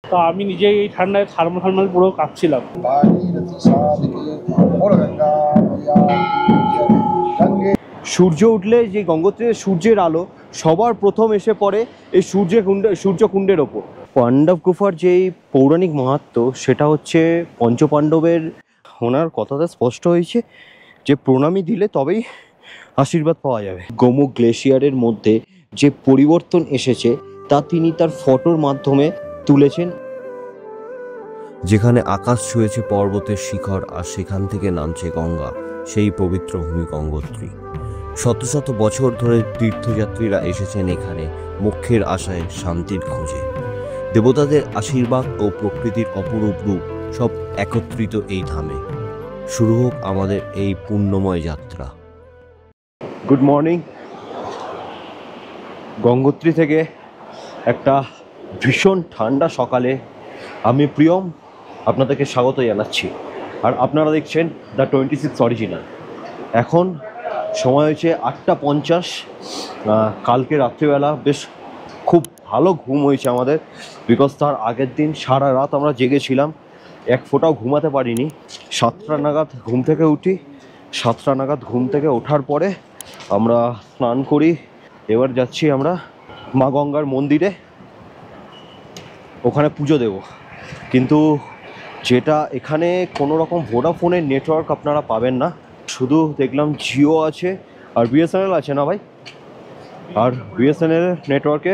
তো আমি নিজেই এই ঠান্ডায় থার্মাল পুরো কাঁপছিলাম। সূর্য উঠলে যে গঙ্গোত্রীর সূর্যের আলো সবার প্রথম এসে পড়ে এই সূর্যকুণ্ডের ওপর। পাণ্ডব গুফার যেই পৌরাণিক মাহাত্ম্য সেটা হচ্ছে পঞ্চপাণ্ডবের ওনার কথাতে স্পষ্ট হয়েছে যে প্রণামী দিলে তবেই আশীর্বাদ পাওয়া যাবে। গোমুখ গ্লেশিয়ারের মধ্যে যে পরিবর্তন এসেছে তা তিনি তার ফটোর মাধ্যমে তুলেছেন। যেখানে আকাশ ছুঁয়েছে পর্বতের শিখর আর সেখান থেকে নামছে গঙ্গা, সেই পবিত্র ভূমি গঙ্গোত্রী। শত শত বছর ধরে তীর্থযাত্রীরা এসেছেন এখানে মোক্ষের আশায়, শান্তির খোঁজে। দেবতাদের আশীর্বাদ ও প্রকৃতির অপরূপ রূপ সব একত্রিত এই ধামে। শুরু হোক আমাদের এই পুণ্যময় যাত্রা। Good morning. গঙ্গোত্রী থেকে একটা ভীষণ ঠান্ডা সকালে আমি প্রিয়ম আপনাদেরকে স্বাগত জানাচ্ছি। আর আপনারা দেখছেন দ্য 26 অরিজিনাল। এখন সময় হয়েছে 8:50। কালকে রাত্রিবেলা বেশ খুব ভালো ঘুম হয়েছে আমাদের, বিকজ তার আগের দিন সারা রাত আমরা জেগেছিলাম, এক ফোঁটাও ঘুমাতে পারিনি। 7টা নাগাদ ঘুম থেকে উঠি। 7টা নাগাদ ঘুম থেকে ওঠার পরে আমরা স্নান করি। এবার যাচ্ছি আমরা মা গঙ্গার মন্দিরে, ওখানে পুজো দেব। কিন্তু যেটা এখানে কোনো রকম ভোডাফোনের নেটওয়ার্ক আপনারা পাবেন না, শুধু দেখলাম জিও আছে আর বিএসএনএল আছে না ভাই, আর বিএসএনএল নেটওয়ার্কে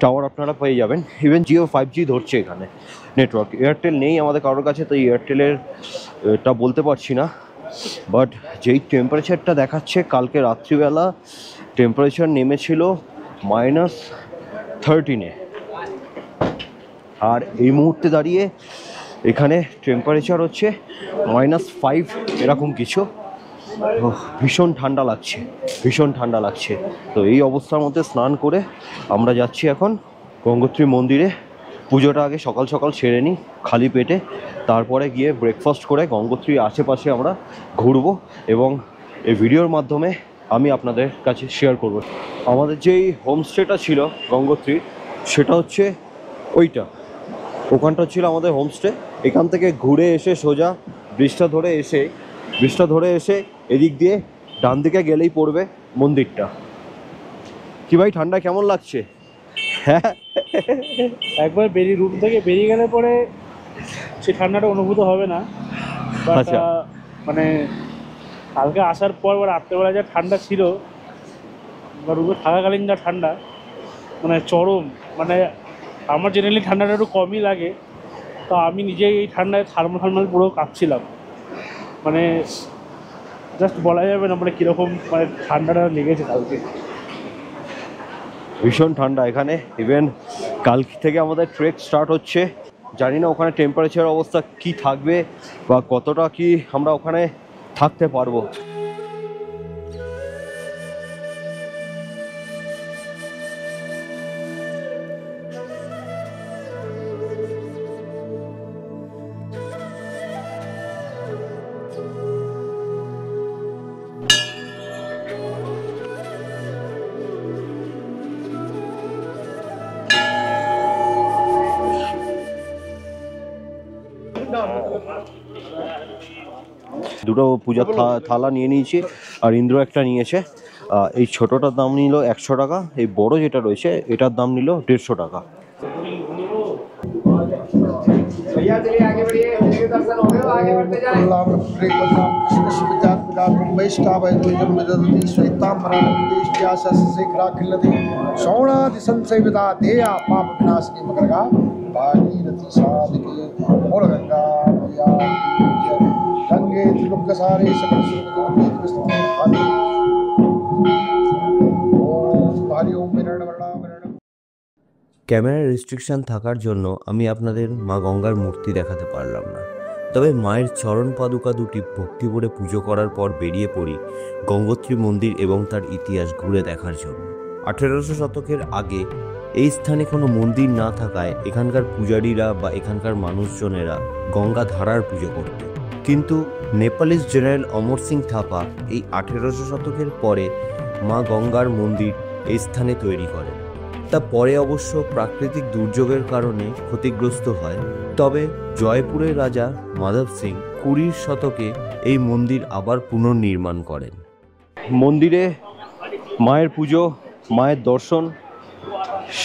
টাওয়ার আপনারা পেয়ে যাবেন। ইভেন জিও 5G ধরছে এখানে নেটওয়ার্ক। এয়ারটেল নেই আমাদের কারোর কাছে, তো এয়ারটেলের টা বলতে পারছি না। বাট যেই টেম্পারেচারটা দেখাচ্ছে, কালকে রাত্রিবেলা টেম্পারেচার নেমেছিল -13-এ, আর এই মুহূর্তে দাঁড়িয়ে এখানে টেম্পারেচার হচ্ছে -5 এরকম কিছু। ভীষণ ঠান্ডা লাগছে, ভীষণ ঠান্ডা লাগছে। তো এই অবস্থার মধ্যে স্নান করে আমরা যাচ্ছি এখন গঙ্গোত্রী মন্দিরে। পুজোটা আগে সকাল সকাল সেরে নিই খালি পেটে, তারপরে গিয়ে ব্রেকফাস্ট করে গঙ্গোত্রীর আশেপাশে আমরা ঘুরবো এবং এই ভিডিওর মাধ্যমে আমি আপনাদের কাছে শেয়ার করব। আমাদের যেই হোমস্টেটা ছিল গঙ্গোত্রীর, সেটা হচ্ছে ওখানটা ছিল আমাদের হোমস্টে। এখান থেকে ঘুরে এসে সোজা ব্রিজটা ধরে এসে এদিক দিয়ে ডান দিকে গেলেই পড়বে মন্দিরটা। কি ভাই, ঠান্ডা কেমন লাগছে? হ্যাঁ, একবার রুম থেকে বেরিয়ে গেলে পরে সেই ঠান্ডাটা অনুভূত হবে না। আচ্ছা। মানে কালকে আসার পর বা রাত্রেবেলা যা ঠান্ডা ছিল বা রুমে থাকাকালীন যা ঠান্ডা, মানে চরম। মানে আমার জেনারেলি ঠান্ডাটা একটু কমই লাগে, তো আমি নিজেই এই ঠান্ডায় থার্মাল পুরো কাঁপছিলাম। মানে জাস্ট বলা যাবে না মানে কীরকম মানে ঠান্ডাটা লেগেছে কালকে। ভীষণ ঠান্ডা এখানে। ইভেন কাল থেকে আমাদের ট্রেক স্টার্ট হচ্ছে। জানি না ওখানে টেম্পারেচার অবস্থা কি থাকবে বা কতটা কি আমরা ওখানে থাকতে পারবো। দুটো পূজার থালা নিয়ে নিয়েছি, আর ইন্দ্র একটা নিয়েছে। এই ছোটোটার দাম নিল 100 টাকা, এই বড় যেটা রয়েছে এটার দাম নিল 150 টাকা। ক্যামেরার রেস্ট্রিকশন থাকার জন্য আমি আপনাদের মা গঙ্গার মূর্তি দেখাতে পারলাম না, তবে মায়ের চরণ পাদুকা দুটি ভক্তি ভরে পুজো করার পর বেরিয়ে পড়ি গঙ্গোত্রী মন্দির এবং তার ইতিহাস ঘুরে দেখার জন্য। 1800 শতকের আগে এই স্থানে কোনো মন্দির না থাকায় এখানকার পূজারীরা বা এখানকার মানুষজনেরা গঙ্গা ধারার পুজো করত। কিন্তু নেপালিস জেনারেল অমর সিং থাপা এই 1800 শতকের পরে মা গঙ্গার মন্দির এই স্থানে তৈরি করেন। তা পরে অবশ্য প্রাকৃতিক দুর্যোগের কারণে ক্ষতিগ্রস্ত হয়। তবে জয়পুরের রাজা মাধব সিং 20 শতকে এই মন্দির আবার পুনর্নির্মাণ করেন। মন্দিরে মায়ের পুজো, মায়ের দর্শন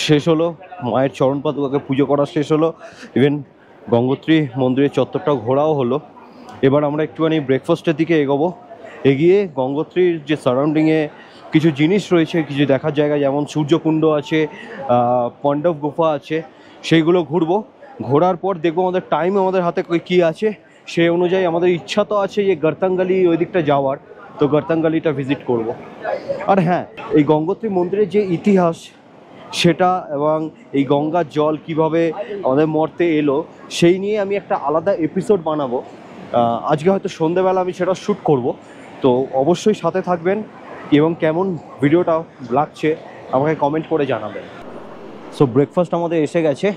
শেষ হলো, মায়ের চরণ পাদুকাকে পুজো করা শেষ হলো, ইভেন গঙ্গোত্রী মন্দিরের চত্বরটাও ঘোরাও হলো। এবার আমরা একটুখানি ব্রেকফাস্টের দিকে এগোবো। এগিয়ে গঙ্গোত্রীর যে সারাউন্ডিংয়ে কিছু জিনিস রয়েছে, কিছু দেখার জায়গা, যেমন সূর্যকুণ্ড আছে, পাণ্ডব গুফা আছে, সেইগুলো ঘুরবো। ঘোরার পর দেখবো আমাদের টাইম আমাদের হাতে কী আছে, সেই অনুযায়ী আমাদের ইচ্ছা তো আছে যে গর্তাঙ্গালি ওই দিকটা যাওয়ার, তো গর্তাঙ্গালিটা ভিজিট করব। আর হ্যাঁ, এই গঙ্গোত্রী মন্দিরের যে ইতিহাস সেটা এবং এই গঙ্গার জল কিভাবে আমাদের মর্তে এলো সেই নিয়ে আমি একটা আলাদা এপিসোড বানাবো। আজকে হয়তো সন্ধ্যেবেলা আমি সেটা শ্যুট করব, তো অবশ্যই সাথে থাকবেন এবং কেমন ভিডিওটা লাগছে আমাকে কমেন্ট করে জানাবেন। সো ব্রেকফাস্ট আমাদের এসে গেছে।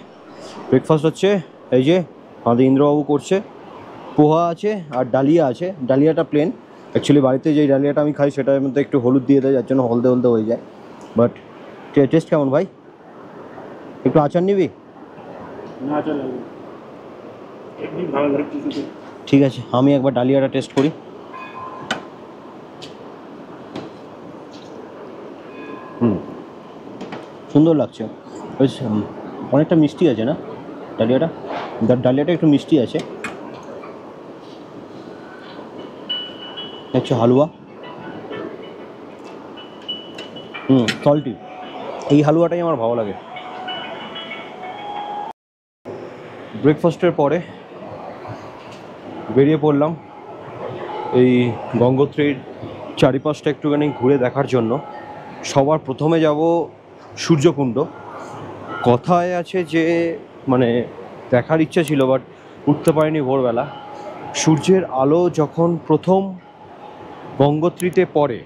ব্রেকফাস্ট হচ্ছে এই যে আমাদের ইন্দ্রবাবু করছে, পোহা আছে আর ডালিয়া আছে। ডালিয়াটা প্লেন, অ্যাকচুয়ালি বাড়িতে যেই ডালিয়াটা আমি খাই সেটার মধ্যে একটু হলুদ দিয়ে দেয়, যার জন্য হলদে হলদে হয়ে যায়। বাট টেস্ট কেমন ভাই? একটু আচার নিবি? না, আচার লাগবে, এমনি ভালো লাগছে। ঠিক আছে, আমি একবার ডালিয়াটা টেস্ট করি। সুন্দর লাগছে, বেশ অনেকটা মিষ্টি আছে না ডালিয়াটা? ডালিয়াটা একটু মিষ্টি আছে। হচ্ছে হালুয়া, সল্টি, এই হালুয়াটাই আমার ভালো লাগে। ব্রেকফাস্টের পরে বেরিয়ে পড়লাম এই গঙ্গোত্রীর চারিপাশটা একটুখানি ঘুরে দেখার জন্য। সবার প্রথমে যাব সূর্যকুণ্ড। কথায় আছে যে মানে দেখার ইচ্ছা ছিল বাট উঠতে পারিনি ভোরবেলা। সূর্যের আলো যখন প্রথম গঙ্গোত্রীতে পড়ে,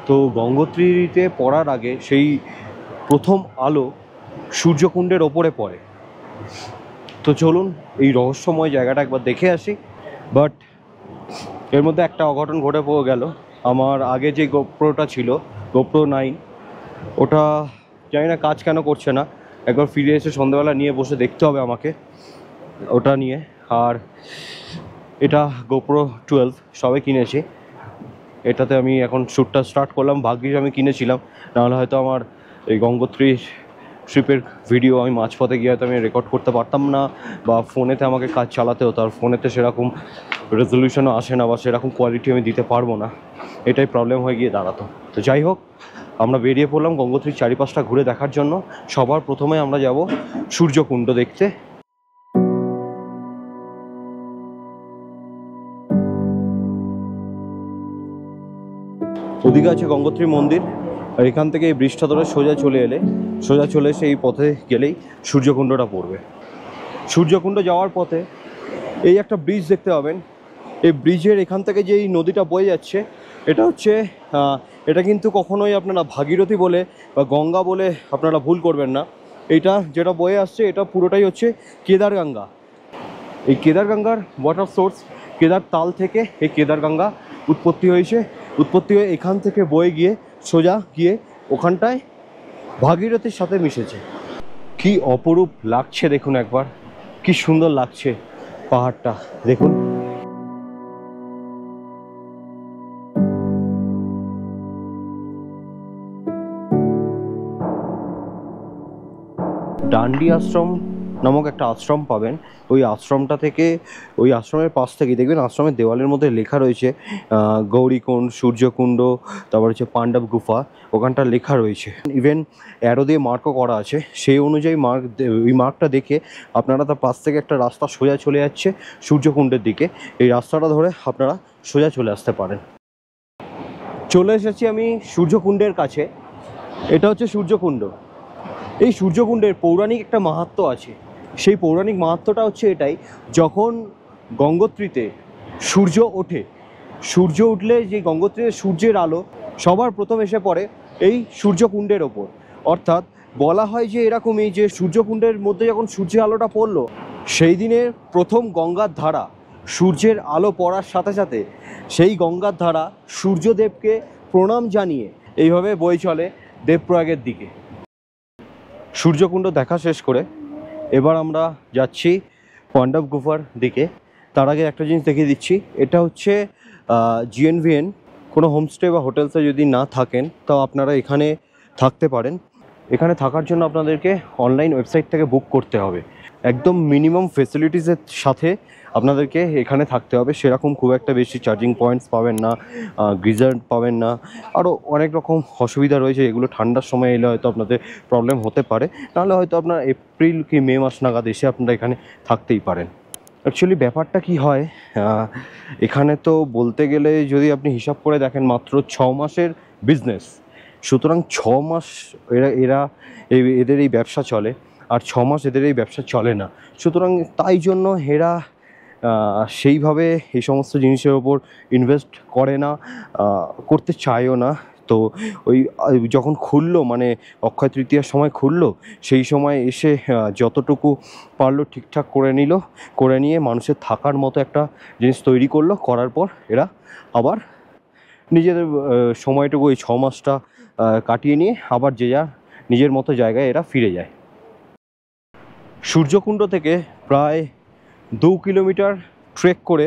তো গঙ্গোত্রীতে পড়ার আগে সেই প্রথম আলো সূর্যকুণ্ডের ওপরে পড়ে। তো চলুন এই রহস্যময় জায়গাটা একবার দেখে আসি। বাট এর মধ্যে একটা অঘটন ঘটে গেল। আমার আগে যে গোপ্রোটা ছিল, গোপ্রো 9, ওটা জানি না কাজ কেন করছে না। একবার ফিরে এসে সন্ধ্যাবেলা নিয়ে বসে দেখতে হবে আমাকে ওটা নিয়ে। আর এটা গোপ্রো 12 সবে কিনেছি, এটাতে আমি এখন শ্যুটটা স্টার্ট করলাম। ভাগ্যিস আমি কিনেছিলাম, নাহলে হয়তো আমার এই গঙ্গোত্রী ট্রিপের ভিডিও আমি মাঝপথে গিয়ে হয়তো আমি রেকর্ড করতে পারতাম না, বা ফোনেতে আমাকে কাজ চালাতে হতো। আর ফোনেতে সেরকম রেজলিউশনও আসে না বা সেরকম কোয়ালিটি আমি দিতে পারবো না, এটাই প্রবলেম হয়ে গিয়ে দাঁড়াতো। তো যাই হোক, আমরা বেরিয়ে পড়লাম গঙ্গোত্রীর চারিপাশটা ঘুরে দেখার জন্য। সবার প্রথমে আমরা যাব সূর্যকুণ্ড দেখতে। ওদিকে আছে গঙ্গোত্রী মন্দির, আর এখান থেকে এই ব্রিজটা ধরে সোজা চলে এসে এই পথে গেলেই সূর্যকুণ্ডটা পড়বে। সূর্যকুণ্ড যাওয়ার পথে এই একটা ব্রিজ দেখতে পাবেন। এই ব্রিজের এখান থেকে যে এই নদীটা বয়ে যাচ্ছে, এটা কিন্তু কখনোই আপনারা ভাগীরথী বলে বা গঙ্গা বলে আপনারা ভুল করবেন না। এইটা যেটা বয়ে আসছে এটা পুরোটাই হচ্ছে কেদারগঙ্গা। এই কেদারগঙ্গার ওয়াটার সোর্স কেদার তাল থেকে এই কেদারগঙ্গা উৎপত্তি হয়ে এখান থেকে বয়ে গিয়ে সোজা গিয়ে ওখানটায় ভাগীরথীর সাথে মিশেছে। কি অপরূপ লাগছে দেখুন একবার, কি সুন্দর লাগছে পাহাড়টা দেখুন। ডান্ডি আশ্রম নামক একটা আশ্রম পাবেন। ওই আশ্রমটা থেকে, ওই আশ্রমের পাশ থেকে দেখবেন আশ্রমের দেওয়ালের মধ্যে লেখা রয়েছে গৌরীকুণ্ড, সূর্যকুণ্ড, তারপর হচ্ছে পাণ্ডব গুফা, ওখানটা লেখা রয়েছে। ইভেন অ্যারো দিয়ে মার্কও করা আছে। সেই অনুযায়ী ওই মার্কটা দেখে আপনারা তার পাশ থেকে একটা রাস্তা সোজা চলে যাচ্ছে সূর্যকুণ্ডের দিকে। এই রাস্তাটা ধরে আপনারা সোজা চলে আসতে পারেন। চলে এসেছি আমি সূর্যকুণ্ডের কাছে। এটা হচ্ছে সূর্যকুণ্ড। এই সূর্যকুণ্ডের পৌরাণিক একটা মাহাত্ম্য আছে। সেই পৌরাণিক মাহাত্ম্যটা হচ্ছে এটাই, যখন গঙ্গোত্রীতে সূর্য ওঠে, সূর্য উঠলে যে গঙ্গোত্রীতে সূর্যের আলো সবার প্রথম এসে পড়ে এই সূর্যকুণ্ডের ওপর। অর্থাৎ বলা হয় যে এরকমই, যে সূর্যকুণ্ডের মধ্যে যখন সূর্যের আলোটা পড়লো, সেই দিনের প্রথম গঙ্গার ধারা সূর্যের আলো পড়ার সাথে সাথে সেই গঙ্গার ধারা সূর্যদেবকে প্রণাম জানিয়ে এইভাবে বয়ে চলে দেবপ্রয়াগের দিকে। সূর্যকুণ্ড দেখা শেষ করে এবার আমরা যাচ্ছি পাণ্ডব গুফার দিকে। তার আগে একটা জিনিস দেখিয়ে দিচ্ছি, এটা হচ্ছে GNVN। কোনো হোমস্টে বা হোটেলসে যদি না থাকেন তাও আপনারা এখানে থাকতে পারেন। এখানে থাকার জন্য আপনাদেরকে অনলাইন ওয়েবসাইট থেকে বুক করতে হবে। একদম মিনিমাম ফেসিলিটিসের সাথে আপনাদেরকে এখানে থাকতে হবে। সেরকম খুব একটা বেশি চার্জিং পয়েন্টস পাবেন না, গিজার পাবেন না, আরও অনেক রকম অসুবিধা রয়েছে। এগুলো ঠান্ডার সময় এলে হয়তো আপনাদের প্রবলেম হতে পারে, নাহলে হয়তো আপনার এপ্রিল কি মে মাস নাগাদ এসে আপনারা এখানে থাকতেই পারেন। অ্যাকচুয়ালি ব্যাপারটা কি হয়, এখানে তো বলতে গেলে যদি আপনি হিসাব করে দেখেন মাত্র 6 মাসের বিজনেস। সুতরাং 6 মাস এদের এই ব্যবসা চলে, আর 6 মাস এদের এই ব্যবসা চলে না। সুতরাং তাই জন্য এরা সেইভাবে এই সমস্ত জিনিসের ওপর ইনভেস্ট করে না, করতে চায়ও না। তো ওই যখন খুললো, মানে অক্ষয় তৃতীয়ার সময় খুললো, সেই সময় এসে যতটুকু পারলো ঠিকঠাক করে নিয়ে মানুষের থাকার মতো একটা জিনিস তৈরি করলো। করার পর এরা আবার নিজেদের সময়টুকু ওই 6 মাসটা কাটিয়ে নিয়ে আবার যে যা নিজের মতো জায়গায় এরা ফিরে যায়। সূর্যকুণ্ড থেকে প্রায় 2 কিলোমিটার ট্রেক করে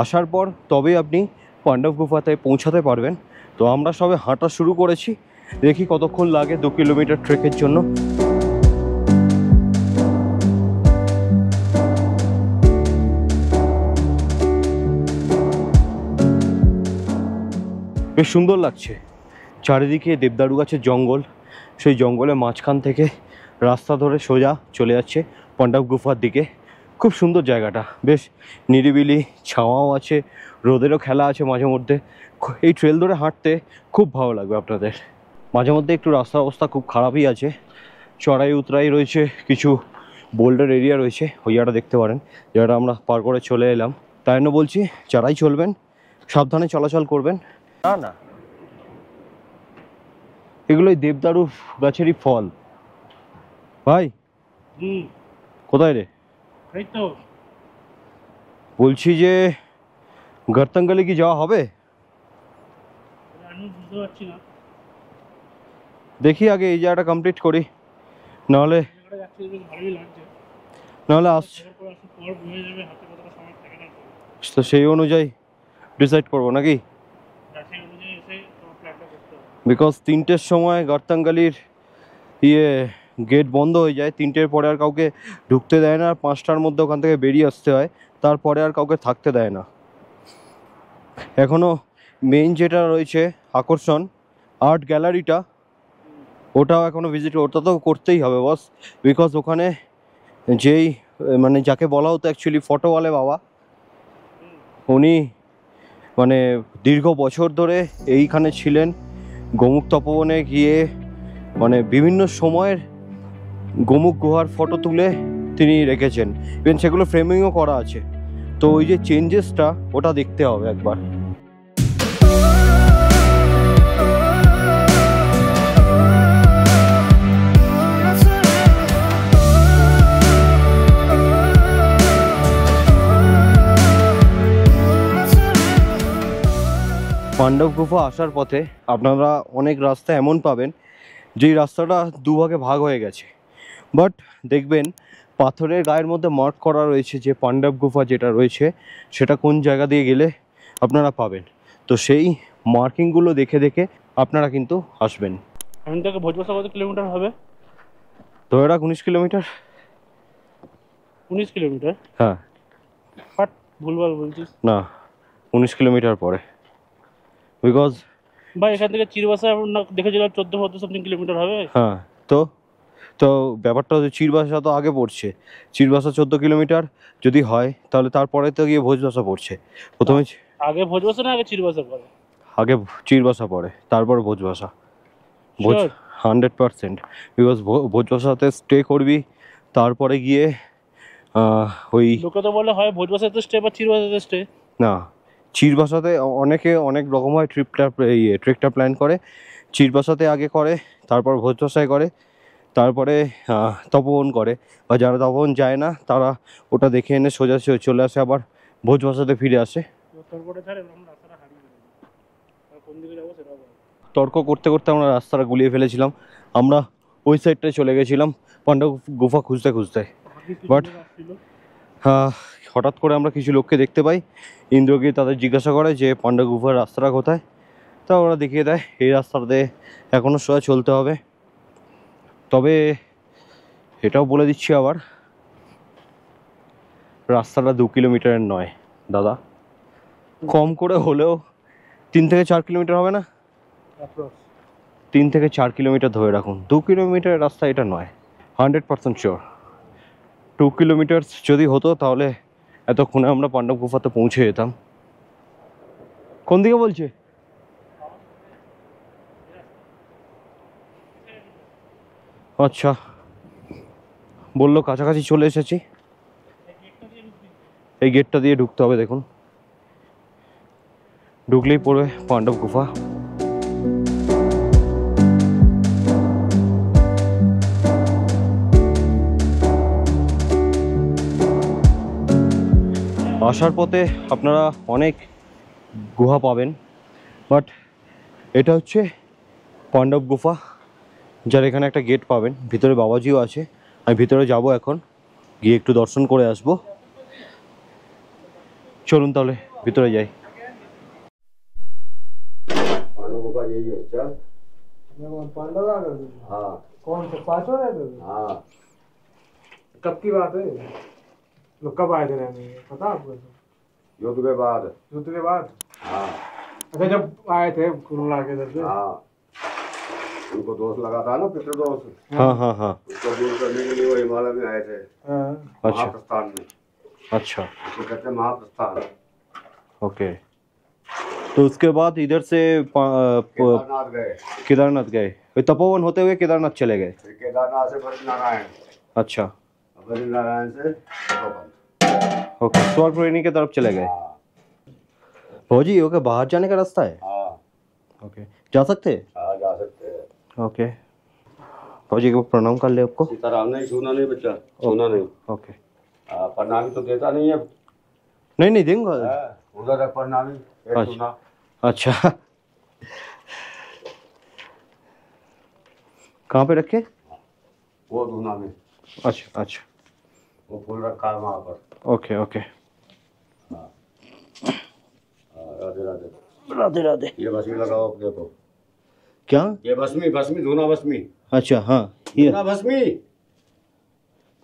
আসার পর তবে আপনি পাণ্ডব গুফাতে পৌঁছাতে পারবেন। তো আমরা সবে হাঁটা শুরু করেছি, দেখি কতক্ষণ লাগে 2 কিলোমিটার ট্রেকের জন্য। বেশ সুন্দর লাগছে, চারিদিকে দেবদারু গাছের জঙ্গল। সেই জঙ্গলের মাঝখান থেকে রাস্তা ধরে সোজা চলে যাচ্ছে পাণ্ডব গুফার দিকে। খুব সুন্দর জায়গাটা, বেশ নিরিবিলি, ছাওয়াও আছে, রোদেরও খেলা আছে মাঝে মধ্যে। এই ট্রেল ধরে হাঁটতে খুব ভালো লাগবে আপনাদের। মাঝে মধ্যে একটু রাস্তার অবস্থা খুব খারাপই আছে, চড়াই উতরাই রয়েছে, কিছু বোল্ডার এরিয়া রয়েছে। ওই জায়গাটা দেখতে পারেন, যেটা আমরা পার করে চলে এলাম। তাই জন্য বলছি, যারাই চলবেন সাবধানে চলাচল করবেন। না না, এগুলোই দেবদারু গাছেরই ফল। ভাই কোথায় রে? এই তো বলছি যে গর্তাঙ্গালে কি যাওয়া হবে? আমি বুঝতে পারছি না, দেখি আগে এই জায়গাটা কমপ্লিট করি, নাহলে জায়গাটা যাচ্ছে বেশ ভালোই লাগছে। আসছে খবর করে আসার পর বোঝা যাবে হাতে কতটা সময় থাকে না। তো সেই অনুযায়ী ডিসাইড করবো নাকি। সেই অনুযায়ী এসে তোমার প্ল্যানটা করতে হবে। বিকজ 3টের সময় গর্তাঙ্গালির গেট বন্ধ হয়ে যায়। 3টের পরে আর কাউকে ঢুকতে দেয় না, আর 5টার মধ্যে ওখান থেকে বেরিয়ে আসতে হয়। তারপরে আর কাউকে থাকতে দেয় না। এখনও মেইন যেটা রয়েছে আকর্ষণ, আর্ট গ্যালারিটা, ওটাও এখনও ওটা তো করতেই হবে বস। বিকজ ওখানে যেই মানে যাকে বলা হতো অ্যাকচুয়ালি ফটোওয়ালে বাবা, উনি মানে দীর্ঘ বছর ধরে এইখানে ছিলেন। গোমুখ তপবনে গিয়ে মানে বিভিন্ন সময়ের গোমুখ গুহার ফটো তুলে তিনি রেখেছেন, ইভেন সেগুলো ফ্রেমিংও করা আছে। তো ওই যে চেঞ্জেসটা, ওটা দেখতে হবে একবার। পাণ্ডব গুফা আসার পথে আপনারা অনেক রাস্তা এমন পাবেন যেই রাস্তাটা দুভাগে ভাগ হয়ে গেছে, বাট দেখবেন পাথরের গায়ের মধ্যে মার্ক করা রয়েছে যে পাণ্ডব গুফা যেটা রয়েছে সেটা কোন জায়গা দিয়ে গেলে আপনারা পাবেন। তো সেই মার্কিংগুলো দেখে দেখে আপনারা কিন্তু আসবেন। এখান থেকে ভোজবসা কত কিলোমিটার হবে? ধরে রাখ 19 কিলোমিটার। 19 কিলোমিটার? হ্যাঁ। বাট ভুলভাল বলছিস। না, 19 কিলোমিটার পরে। বিকজ ভাই এখান থেকে চিরবাসা দেখেছিলাম 14 সামথিং কিলোমিটার হবে। হ্যাঁ, তো ব্যাপারটা হচ্ছে চিরবাসা তো আগে পড়ছে। চিরবাসা 14 কিলোমিটার যদি হয় তাহলে তারপরে তো গিয়ে ভোজবাসা পড়ছে। প্রথমে আগে ভোজবসা না আগে চিরবাসা পড়ে? আগে চিরবাসা পড়ে, তারপর ভোজবাসা। 100%। বিকজ ভোজবাসাতে স্টে করবি, তারপরে গিয়ে ওই লোকে তো বলে হয় ভোজবসাতে স্টে বা চিরবাসাতে স্টে। না, চিরবাসাতে অনেকে অনেক রকম হয় ট্রেকটা প্ল্যান করে। চিরবাসাতে আগে করে, তারপর ভোজবাসায় করে, তারপরে তপবন করে। বা যারা তপবন যায় না তারা ওটা দেখে এনে সোজা চলে আসে, আবার ভোজবাসাতে ফিরে আসে। তারপরে ধর আমরা রাস্তাটা হারিয়ে গেলাম, কোন দিকে যাবো সেটা বল। তর্ক করতে করতে আমরা রাস্তাটা গুলিয়ে ফেলেছিলাম। আমরা ওই সাইডটায় চলে গেছিলাম পাণ্ডব গুফা খুঁজতে খুঁজতে। But- হঠাৎ করে আমরা কিছু লোককে দেখতে পাই, ইন্দ্রগিরি তাদের জিজ্ঞাসা করে যে পাণ্ডব গুফার রাস্তাটা কোথায়, তা ওরা দেখিয়ে দেয় এই রাস্তাতে এখনও সোজা চলতে হবে। তবে এটাও বলে দিচ্ছি আবার, রাস্তাটা 2 কিলোমিটারের নয় দাদা, কম করে হলেও 3 থেকে 4 কিলোমিটার হবে না, 3 থেকে 4 কিলোমিটার ধরে রাখুন। 2 কিলোমিটারের রাস্তা এটা নয়, 100% শিওর। 2 কিলোমিটার যদি হতো তাহলে এতক্ষণে আমরা পাণ্ডব গুফাতে পৌঁছে যেতাম। কোন দিকে বলছে? আচ্ছা, বললো কাছাকাছি চলে এসেছি। এই গেটটা দিয়ে ঢুকতে হবে, দেখুন ঢুকলেই পড়বে পাণ্ডব গুফা। আসার পথে আপনারা অনেক গুহা পাবেন, বাট এটা হচ্ছে পাণ্ডব গুফা, যার এখানে একটা গেট পাবেন, ভিতরে বাবাজিও আছে। আমি ভিতরে যাব এখন, গিয়ে একটু দর্শন করে আসব। চলুন তাহলে ভিতরে যাই। पांडव गुफा यही है क्या? पांडव आ गए? हाँ कौन से पांचों रहते थे? हाँ। कब की बात है? लोग कब आए थे रहने, पता आपको? युद्ध के बाद। युद्ध के बाद? हाँ अच्छा, जब आए थे कुरुला के इधर से? हाँ, उनको दोष लगा था ना, पितृदोष, हाँ हाँ हाँ, उसको दूर करने के लिए वो हिमालय में आए थे, हाँ। अच्छा महाप्रस्थान में। अच्छा, उसको कहते हैं महाप्रस्थान। ओके। तो उसके बाद इधर से केदारनाथ गए, केदारनाथ गए, तपोवन होते हुए केदारनाथ चले गए। फिर केदारनाथ से बद्रीनारायण, अच्छा, बद्रीनारायण से तपोवन। ओके, स्वर्ग रोहिणी की तरफ चले गए। हाँ भौजी ओके, बाहर जाने का रास्ता है? हाँ ओके, जा सकते हैं? हाँ, जा सकते हैं। ओके, भौजी को प्रणाम कर ले आपको। सीताराम नहीं छूना नहीं बच्चा, छूना नहीं। ओके, हाँ, प्रणामी तो देता नहीं है। नहीं नहीं देंगे। हाँ, उधर है प्रणामी, एक अच्छा। छूना। अच्छा, कहाँ पे रखे? वो धुना में, अच्छा अच्छा, वो फूल रखा है वहाँ पर। ओके ओके, हाँ, राधे राधे। राधे राधे। ये भस्मी लगाओ अपने को। क्या? ये भस्मी, भस्मी धुना भस्मी, अच्छा हाँ, ये धुना भस्मी।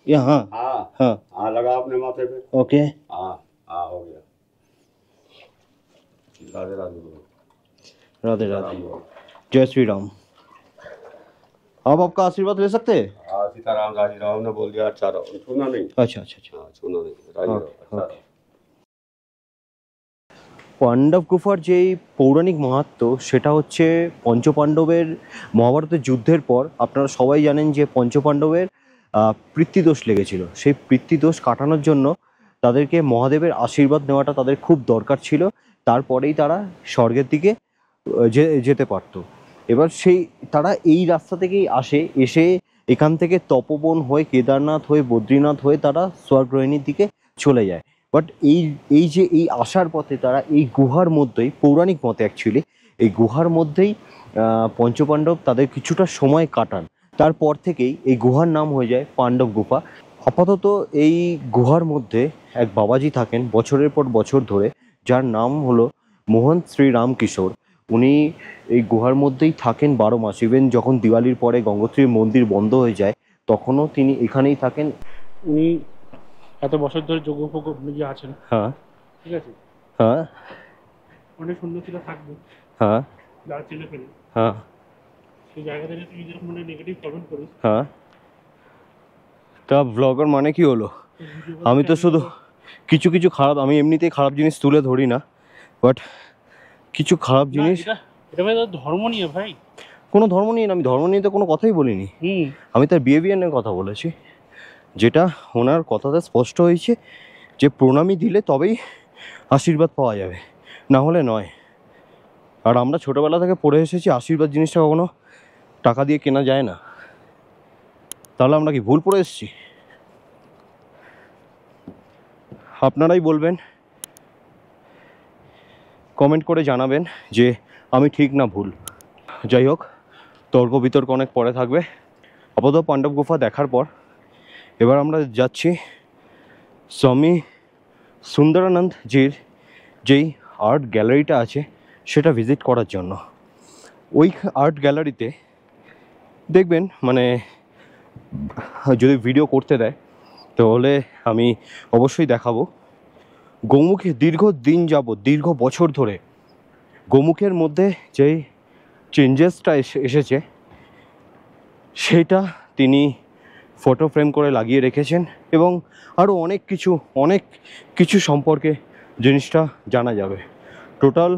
यहाँ हाँ हाँ, हाँ, लगा अपने माथे पे। ओके, हाँ हाँ, हो गया। राधे राधे बोलो। राधे राधे, राम बोलो। जय श्री राम। आप आपका आशीर्वाद ले सकते हैं? हाँ, सीताराम राजी राम ने बोल दिया, अच्छा रहो, छूना नहीं। अच्छा अच्छा अच्छा। हाँ, छूना नहीं, राजी रहो, अच्छा रहो। পাণ্ডব গুফার যেই পৌরাণিক মাহাত্ম্য, সেটা হচ্ছে পঞ্চপাণ্ডবের মহাভারতের যুদ্ধের পর আপনারা সবাই জানেন যে পঞ্চপাণ্ডবের পিতৃদোষ লেগেছিল। সেই পিতৃদোষ কাটানোর জন্য তাদেরকে মহাদেবের আশীর্বাদ নেওয়াটা তাদের খুব দরকার ছিল, তারপরেই তারা স্বর্গের দিকে যেতে পারতো। এবার তারা এই রাস্তা থেকেই এসে এখান থেকে তপবন হয়ে কেদারনাথ হয়ে বদ্রীনাথ হয়ে তারা স্বর্গরোহিণীর দিকে চলে যায়। বাট এই যে এই আসার পথে তারা এই গুহার মধ্যেই, পৌরাণিক মতে অ্যাকচুয়ালি এই গুহার মধ্যেই পঞ্চপাণ্ডব তাদের কিছুটা সময় কাটান। তারপর থেকেই এই গুহার নাম হয়ে যায় পাণ্ডব গুফা। আপাতত এই গুহার মধ্যে এক বাবাজি থাকেন বছরের পর বছর ধরে, যার নাম হলো মোহন শ্রী রামকিশোর। উনি এই গুহার মধ্যেই থাকেন 12 মাস। ইভেন যখন দিওয়ালির পরে গঙ্গোত্রীর মন্দির বন্ধ হয়ে যায় তখনও তিনি এখানেই থাকেন। উনি এত বছর ধরে যোগ্য ফোগ্য যে আছেন, হ্যাঁ ঠিক আছে, হ্যাঁ অনেক সন্ন্যাসীরা থাকবে হ্যাঁ যারা ছেলে ফেলে, হ্যাঁ সেই জায়গা থেকে তুই যেরকম মানে নেগেটিভ কমেন্ট করিস, হ্যাঁ। তা ব্লগার মানে কি হলো? আমি তো শুধু কিছু কিছু খারাপ, আমি এমনিতেই খারাপ জিনিস তুলে ধরি না, বাট কিছু খারাপ জিনিস। এটা ভাই ধর্ম নিয়ে ভাই, কোনো ধর্ম নিয়ে না, আমি ধর্ম নিয়ে তো কোনো কথাই বলিনি। আমি তার বিহেভিয়ার নিয়ে কথা বলেছি, যেটা ওনার কথাতে স্পষ্ট হয়েছে যে প্রণামী দিলে তবেই আশীর্বাদ পাওয়া যাবে, না হলে নয়। আর আমরা ছোটোবেলা থেকে পড়ে এসেছি আশীর্বাদ জিনিসটা কখনো টাকা দিয়ে কেনা যায় না। তাহলে আমরা কি ভুল পড়ে এসেছি? আপনারাই বলবেন, কমেন্ট করে জানাবেন যে আমি ঠিক না ভুল। যাই হোক, তর্ক বিতর্ক অনেক পরে থাকবে। আপাতত পাণ্ডব গুফা দেখার পর এবার আমরা যাচ্ছি স্বামী সুন্দরানন্দজির যেই আর্ট গ্যালারিটা আছে সেটা ভিজিট করার জন্য। ওই আর্ট গ্যালারিতে দেখবেন মানে যদি ভিডিও করতে দেয় তাহলে আমি অবশ্যই দেখাবো, গোমুখে দীর্ঘ বছর ধরে গোমুখের মধ্যে যেই চেঞ্জেসটা এসেছে সেটা তিনি ফটো ফ্রেম করে লাগিয়ে রেখেছেন এবং আরও অনেক কিছু সম্পর্কে জিনিসটা জানা যাবে। টোটাল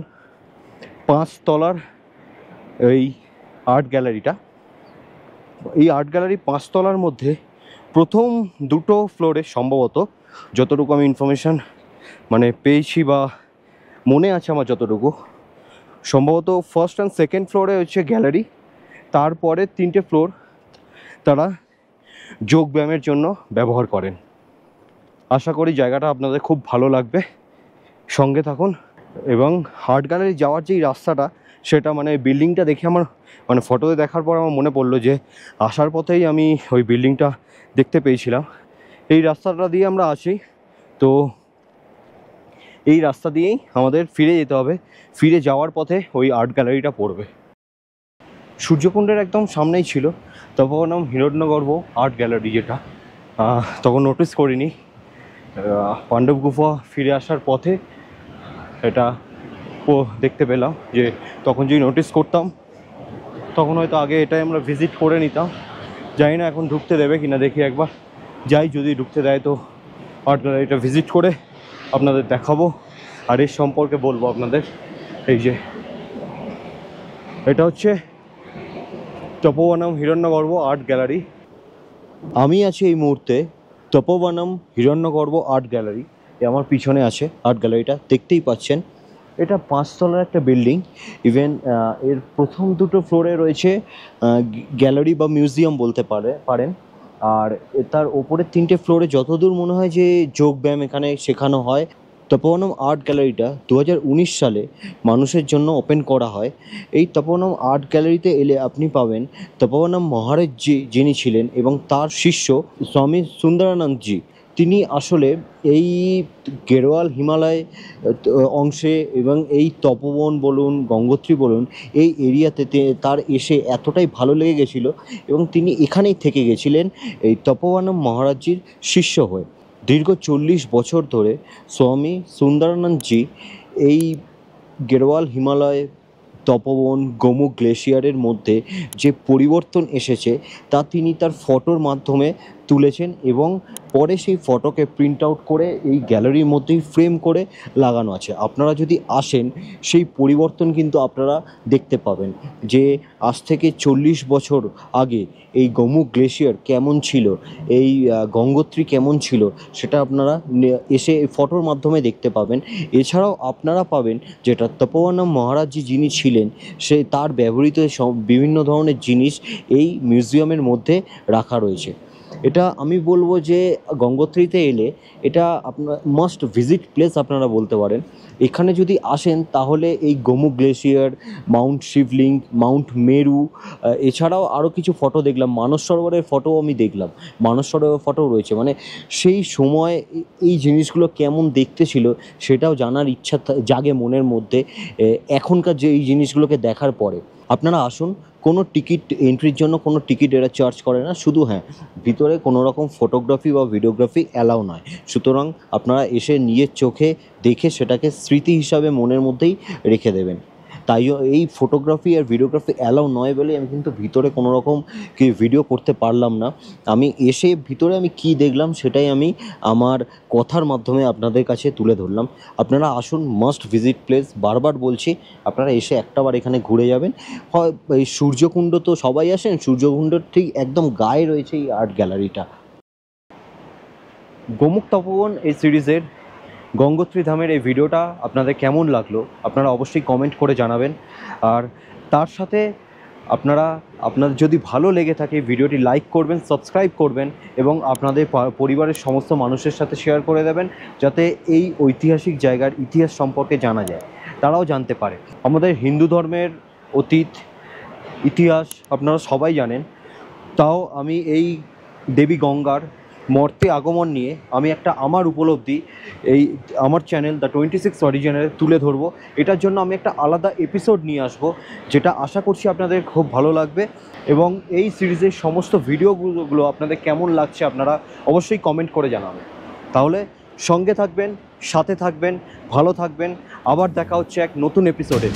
5 তলার এই আর্ট গ্যালারিটা। এই আর্ট গ্যালারি 5 তলার মধ্যে প্রথম 2টো ফ্লোরে সম্ভবত, যতটুকু আমি ইনফরমেশান মানে পেয়েছি বা মনে আছে আমার যতটুকু, সম্ভবত ফার্স্ট অ্যান্ড সেকেন্ড ফ্লোরে হচ্ছে গ্যালারি, তারপরে 3টে ফ্লোর তারা যোগব্যায়ামের জন্য ব্যবহার করেন। আশা করি জায়গাটা আপনাদের খুব ভালো লাগবে, সঙ্গে থাকুন। এবং আর্ট গ্যালারি যাওয়ার যেই রাস্তাটা সেটা মানে বিল্ডিংটা দেখে আমার মানে ফটোতে দেখার পর আমার মনে পড়লো যে আসার পথেই আমি ওই বিল্ডিংটা দেখতে পেয়েছিলাম। এই রাস্তাটা দিয়ে আমরা আসি, তো এই রাস্তা দিয়েই আমাদের ফিরে যেতে হবে। ফিরে যাওয়ার পথে ওই আর্ট গ্যালারিটা পড়বে। সূর্যকুণ্ডের একদম সামনেই ছিল তপোবনম হিরণ্যগর্ভ আর্ট গ্যালারি, যেটা তখন নোটিস করিনি। পাণ্ডব গুফা ফিরে আসার পথে এটা দেখতে পেলাম, যে তখন যদি নোটিস করতাম তখন হয়তো আগে এটাই আমরা ভিজিট করে নিতাম। জানি না এখন ঢুকতে দেবে কিনা, দেখি একবার যাই, যদি ঢুকতে দেয় তো আর্ট গ্যালারিটা ভিজিট করে আপনাদের দেখাবো আর এর সম্পর্কে বলবো আপনাদের। এই যে এটা হচ্ছে তপোবনম হিরণ্যগর্ভ আর্ট গ্যালারি। আমি আছি এই মুহূর্তে তপোবনম হিরণ্যগর্ভ আর্ট গ্যালারি। আমার পিছনে আছে আর্ট গ্যালারিটা, দেখতেই পাচ্ছেন। এটা 5 তলার একটা বিল্ডিং। ইভেন এর প্রথম 2টো ফ্লোরে রয়েছে গ্যালারি বা মিউজিয়াম বলতে পারেন। আর তার ওপরের 3টে ফ্লোরে যতদূর মনে হয় যে যোগব্যায়াম এখানে শেখানো হয়। তপোবনম আর্ট গ্যালারিটা 2019 সালে মানুষের জন্য ওপেন করা হয়। এই তপোবনম আর্ট গ্যালারিতে এলে আপনি পাবেন তপোবনম মহারাজজি যিনি ছিলেন এবং তার শিষ্য স্বামী সুন্দরানন্দজি। তিনি আসলে এই গেরোয়াল হিমালয় অংশে এবং এই তপোবন বলুন, গঙ্গোত্রী বলুন, এই এরিয়াতে তার এসে এতটাই ভালো লেগে গেছিলো এবং তিনি এখানেই থেকে গেছিলেন এই তপোবনম মহারাজজির শিষ্য হয়ে। দীর্ঘ 40 বছর ধরে স্বামী সুন্দরানন্দজি এই গেরোয়াল হিমালয়, তপোবন, গোমুখ গ্লেশিয়ারের মধ্যে যে পরিবর্তন এসেছে তা তিনি তার ফটোর মাধ্যমে তুলেছেন এবং পরে সেই ফটোকে প্রিন্ট আউট করে এই গ্যালারির মধ্যেই ফ্রেম করে লাগানো আছে। আপনারা যদি আসেন সেই পরিবর্তন কিন্তু আপনারা দেখতে পাবেন যে আজ থেকে 40 বছর আগে এই গোমুখ গ্লেশিয়ার কেমন ছিল, এই গঙ্গোত্রী কেমন ছিল, সেটা আপনারা এসে এই ফটোর মাধ্যমে দেখতে পাবেন। এছাড়াও আপনারা পাবেন যেটা তপোবনম মহারাজজি যিনি ছিলেন সে তার ব্যবহৃত বিভিন্ন ধরনের জিনিস এই মিউজিয়ামের মধ্যে রাখা রয়েছে। এটা আমি বলবো যে গঙ্গোত্রীতে এলে এটা আপনার মাস্ট ভিজিট প্লেস আপনারা বলতে পারেন। এখানে যদি আসেন তাহলে এই গোমুখ গ্লেশিয়ার, মাউন্ট শিবলিঙ্গ, মাউন্ট মেরু, এছাড়াও আরও কিছু ফটো দেখলাম, মানস সরোবরের ফটোও আমি দেখলাম, মানস সরোবরের ফটোও রয়েছে। মানে সেই সময় এই জিনিসগুলো কেমন দেখতে ছিল সেটাও জানার ইচ্ছা জাগে মনের মধ্যে এখনকার যে এই জিনিসগুলোকে দেখার পরে। আপনারা আসুন, কোনো টিকিট এন্ট্রির জন্য কোনো টিকিট এরা চার্জ করে না, শুধু হ্যাঁ ভিতরে কোনো রকম ফটোগ্রাফি বা ভিডিওগ্রাফি অ্যালাউ নয়। সুতরাং আপনারা এসে নিজের চোখে দেখে সেটাকে স্মৃতি হিসাবে মনের মধ্যেই রেখে দেবেন। তাইও এই ফটোগ্রাফি আর ভিডিওগ্রাফি অ্যালাউ নয় বলে আমি কিন্তু ভিতরে কোনো রকম কি ভিডিও করতে পারলাম না। আমি এসে ভিতরে আমি কি দেখলাম সেটাই আমি আমার কথার মাধ্যমে আপনাদের কাছে তুলে ধরলাম। আপনারা আসুন, মাস্ট ভিজিট প্লেস, বারবার বলছি আপনারা এসে একটাবার এখানে ঘুরে যাবেন। হয় এই সূর্যকুণ্ড তো সবাই আসেন, সূর্যকুণ্ডর ঠিক একদম গায়ে রয়েছে এই আর্ট গ্যালারিটা। গোমুখ তপোবন এই সিরিজের গঙ্গোত্রী ধামের এই ভিডিওটা আপনাদের কেমন লাগলো আপনারা অবশ্যই কমেন্ট করে জানাবেন। আর তার সাথে আপনাদের যদি ভালো লেগে থাকে ভিডিওটি লাইক করবেন, সাবস্ক্রাইব করবেন এবং আপনাদের পরিবারের সমস্ত মানুষের সাথে শেয়ার করে দেবেন, যাতে এই ঐতিহাসিক জায়গার ইতিহাস সম্পর্কে জানা যায়, তারাও জানতে পারে। আমাদের হিন্দু ধর্মের অতীত ইতিহাস আপনারা সবাই জানেন, তাও আমি এই দেবী গঙ্গার মর্তে আগমন নিয়ে আমি একটা আমার উপলব্ধি এই আমার চ্যানেল দ্য 26 অরিজিনালে তুলে ধরবো। এটার জন্য আমি একটা আলাদা এপিসোড নিয়ে আসবো, যেটা আশা করছি আপনাদের খুব ভালো লাগবে। এবং এই সিরিজের সমস্ত ভিডিওগুলো আপনাদের কেমন লাগছে আপনারা অবশ্যই কমেন্ট করে জানাবেন। তাহলে সঙ্গে থাকবেন, সাথে থাকবেন, ভালো থাকবেন। আবার দেখা হচ্ছে এক নতুন এপিসোডে।